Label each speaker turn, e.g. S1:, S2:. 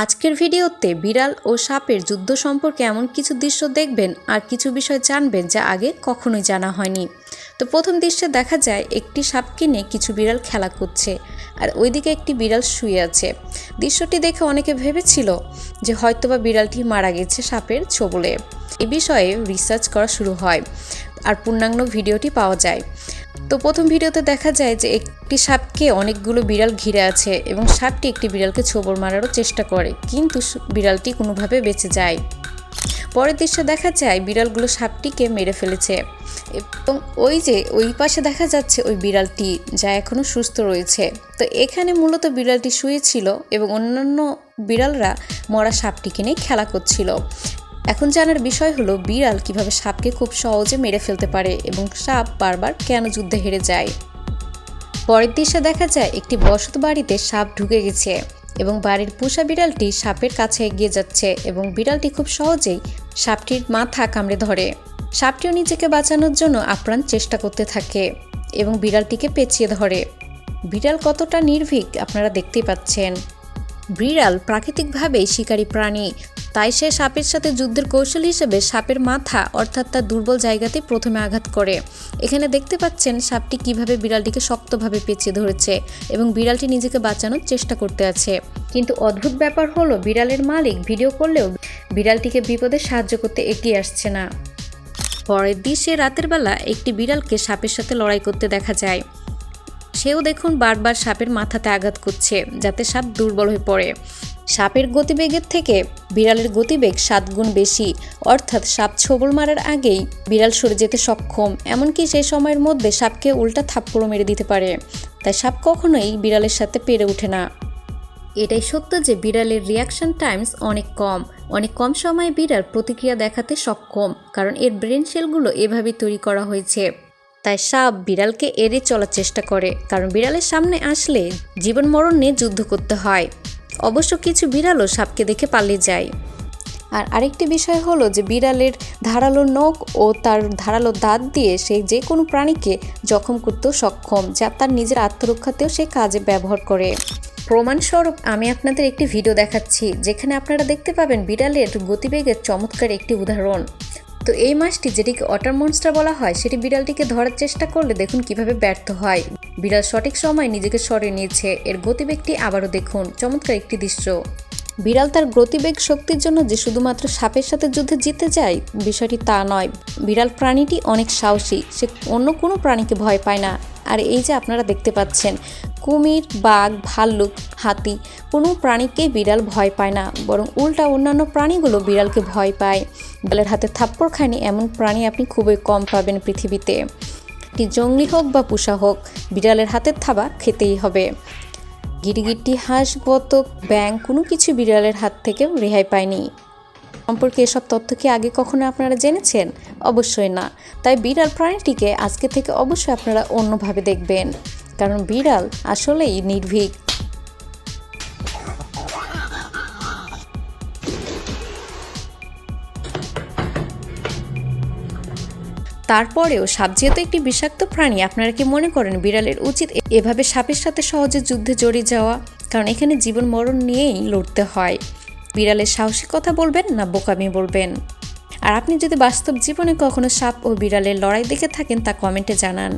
S1: আজকের ভিডিওতে বিড়াল ও সাপের যুদ্ধ সম্পর্কে এমন কিছু দৃশ্য দেখবেন আর কিছু বিষয় জানবেন যা আগে কখনোই জানা হয়নি। তো প্রথম দৃশ্যে দেখা যায় একটি সাপকে নিয়ে কিছু বিড়াল খেলা করছে আর ওইদিকে একটি বিড়াল শুয়ে আছে। দৃশ্যটি দেখে অনেকে ভেবেছিল যে হয়তোবা বিড়ালটি মারা গেছে সাপের ছোবলে। এ বিষয়ে রিসার্চ করা শুরু হয় আর পূর্ণাঙ্গ ভিডিওটি পাওয়া যায়। তো প্রথম ভিডিওতে দেখা যায় যে একটি সাপকে অনেকগুলো বিড়াল ঘিরে আছে এবং সাপটি একটি বিড়ালকে ছোবল মারারও চেষ্টা করে, কিন্তু বিড়ালটি কোনোভাবে বেঁচে যায়। পরের দৃশ্যে দেখা যায় বিড়ালগুলো সাপটিকে মেরে ফেলেছে এবং ওই পাশে দেখা যাচ্ছে ওই বিড়ালটি যা এখনও সুস্থ রয়েছে। তো এখানে মূলত বিড়ালটি শুয়েছিল এবং অন্যান্য বিড়ালরা মরা সাপটিকে নিয়ে খেলা করছিল। এখন জানার বিষয় হলো বিড়াল কিভাবে সাপকে খুব সহজে মেরে ফেলতে পারে এবং সাপ বারবার কেন যুদ্ধে হেরে যায়। পরের দৃশ্যে দেখা যায় একটি বসত বাড়িতে সাপ ঢুকে গেছে এবং বাড়ির পোষা বিড়ালটি সাপের কাছে এগিয়ে যাচ্ছে এবং বিড়ালটি খুব সহজেই সাপটির মাথা কামড়ে ধরে। সাপটিও নিজেকে বাঁচানোর জন্য আপ্রাণ চেষ্টা করতে থাকে এবং বিড়ালটিকে পেঁচিয়ে ধরে। বিড়াল কতটা নির্ভীক আপনারা দেখতেই পাচ্ছেন। বিড়াল প্রাকৃতিকভাবেই শিকারী প্রাণী, তাই সে সাপের সাথে যুদ্ধের কৌশল হিসেবে সাপের মাথা অর্থাৎ তার দুর্বল জায়গাতে প্রথমে আঘাত করে। এখানে দেখতে পাচ্ছেন সাপটি কিভাবে বিড়ালটিকে শক্তভাবে পেঁচিয়ে ধরেছে এবং বিড়ালটি নিজেকে বাঁচানোর চেষ্টা করতে আছে। কিন্তু অদ্ভুত ব্যাপার হলো বিড়ালের মালিক ভিডিও করলেও বিড়ালটিকে বিপদে সাহায্য করতে এগিয়ে আসছে না। পরের দৃশ্যে রাতের বেলা একটি বিড়ালকে সাপের সাথে লড়াই করতে দেখা যায়। সেও দেখুন বারবার সাপের মাথাতে আঘাত করছে যাতে সাপ দুর্বল হয়ে পড়ে। সাপের গতিবেগের থেকে বিড়ালের গতিবেগ 7 গুণ বেশি, অর্থাৎ সাপ ছোবল মারার আগেই বিড়াল সরে যেতে সক্ষম। এমনকি সেই সময়ের মধ্যে সাপকে উল্টা থাপ্পড়ও মেরে দিতে পারে। তাই সাপ কখনোই বিড়ালের সাথে পেরে ওঠে না। এটাই সত্য যে বিড়ালের রিয়াকশন টাইমস অনেক কম সময়ে বিড়াল প্রতিক্রিয়া দেখাতে সক্ষম, কারণ এর ব্রেন সেলগুলো এভাবেই তৈরি করা হয়েছে। তাই সাপ বিড়ালকে এড়িয়ে চলার চেষ্টা করে, কারণ বিড়ালের সামনে আসলে জীবন মরণ নিয়ে যুদ্ধ করতে হয়। অবশ্য কিছু বিড়ালও সাপকে দেখে পালিয়ে যায়। আর আরেকটি বিষয় হলো যে বিড়ালের ধারালো নখ ও তার ধারালো দাঁত দিয়ে সে যে কোনো প্রাণীকে জখম করতেও সক্ষম, যা তার নিজের আত্মরক্ষাতেও সে কাজে ব্যবহার করে। প্রমাণস্বরূপ আমি আপনাদের একটি ভিডিও দেখাচ্ছি যেখানে আপনারা দেখতে পাবেন বিড়ালের গতিবেগের চমৎকার একটি উদাহরণ। তো এই মাছটি যেটিকে ওয়াটার মনস্টার বলা হয় সেটি বিড়ালটিকে ধরার চেষ্টা করলে দেখুন কিভাবে ব্যর্থ হয়। বিড়াল সঠিক সময় নিজেকে সরিয়ে নিয়েছে। এর গতিবেগটি আবারও দেখুন, চমৎকার একটি দৃশ্য। বিড়াল তার গতিবেগ শক্তির জন্য যে শুধুমাত্র সাপের সাথে যুদ্ধে জিতে যায় বিষয়টি তা নয়। বিড়াল প্রাণীটি অনেক সাহসী, সে অন্য কোনো প্রাণীকে ভয় পায় না। আর এই যে আপনারা দেখতে পাচ্ছেন কুমির, বাঘ, ভাল্লুক, হাতি কোনো প্রাণীকেই বিড়াল ভয় পায় না, বরং উল্টা অন্যান্য প্রাণীগুলো বিড়ালকে ভয় পায়। বিড়ালের হাতে থাপ্পড় খায়নি এমন প্রাণী আপনি খুবই কম পাবেন পৃথিবীতে। এটি জঙ্গলি হোক বা পোষা হোক, বিড়ালের হাতের থাবা খেতেই হবে। গিরগিটি, হাঁস, বতক, ব্যাঙ কোনো কিছু বিড়ালের হাত থেকে রেহাই পায়নি। সম্পর্কে এসব তথ্য কি আগে কখনো আপনারা জেনেছেন? অবশ্যই না। তাই বিড়াল প্রাণীটিকে আজকে থেকে অবশ্যই আপনারা অন্যভাবে দেখবেন, কারণ বিড়াল আসলেই নির্ভীক। তারপরেও সাপ যেহেতু একটি বিষাক্ত প্রাণী, আপনারা কি মনে করেন বিড়ালের উচিত এভাবে সাপের সাথে সহজে যুদ্ধে জড়িয়ে যাওয়া? কারণ এখানে জীবন মরণ নিয়েই লড়তে হয়। বিড়ালের সাহসিকতা বলবেন না বোকামি বলবেন? আর আপনি যদি বাস্তব জীবনে কখনো সাপ ও বিড়ালের লড়াই দেখে থাকেন তা কমেন্টে জানান।